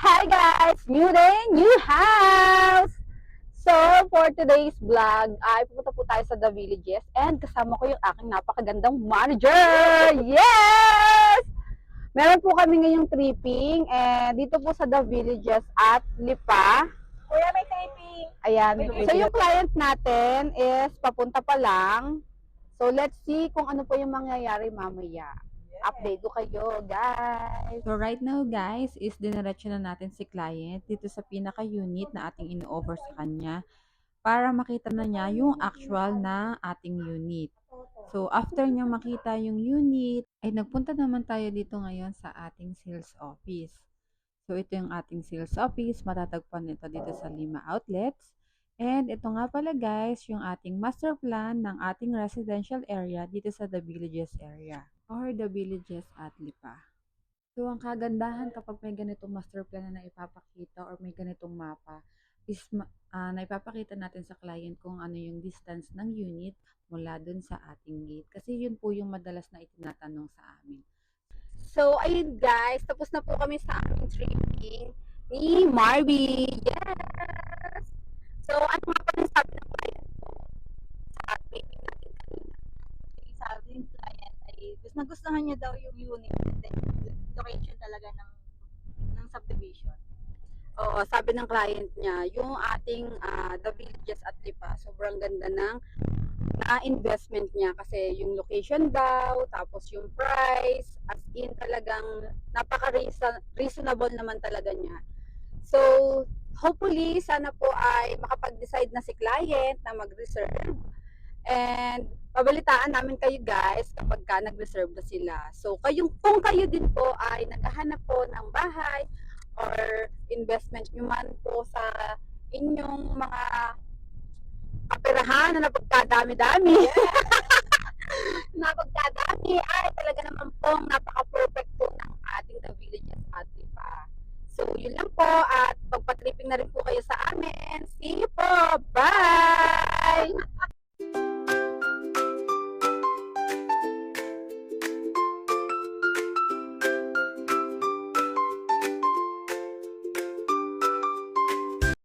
Hi guys! New day, new house! So, for today's vlog, ay pupunta po tayo sa The Villages and kasama ko yung aking napakagandang manager! Yes! Meron po kami ngayong tripping and dito po sa The Villages at Lipa. Kuya, may taping. Ayan. So, yung client natin is papunta pa lang. So, let's see kung ano po yung mangyayari mamaya. Update ko kayo, guys. So right now guys, is diniretso na natin si client dito sa pinaka-unit na ating in-offer sa kanya para makita na niya yung actual na ating unit. So after niya makita yung unit, ay nagpunta naman tayo dito ngayon sa ating sales office. So ito yung ating sales office, matatagpuan nito dito sa Lima Outlets. And ito nga pala guys, yung ating master plan ng ating residential area dito sa The Villages area or The Villages at Lipa. So, ang kagandahan kapag may ganitong master plan na naipapakita or may ganitong mapa is naipapakita natin sa client kung ano yung distance ng unit mula dun sa ating gate. Kasi yun po yung madalas na itinatanong sa amin. So, ayun guys, tapos na po kami sa aming tripping ni Marby. Yes! So, ano nga pa rin sabi ng client ko sa tripping natin kanina? Sabi ng client ay nagustuhan niya daw yung unit and then location talaga ng subdivision. Oo, sabi ng client niya, yung ating The Villages at Lipa, sobrang ganda ng investment niya kasi yung location daw, tapos yung price, as in talagang napaka-reasonable naman talaga niya. So, hopefully, sana po ay makapag-decide na si client na mag-reserve. And, pabalitaan namin kayo guys kapag ka nag-reserve na sila. So, kung kayo din po ay naghahanap po ng bahay or investment nyo man po sa inyong mga kaperahan na napagkadami-dami. Napagkadami ay talaga naman pong napaka-perfect po ng ating The Villages at Lipa. So, yun lang po at pagpatripping na rin po kayo sa amin. See you po! Bye!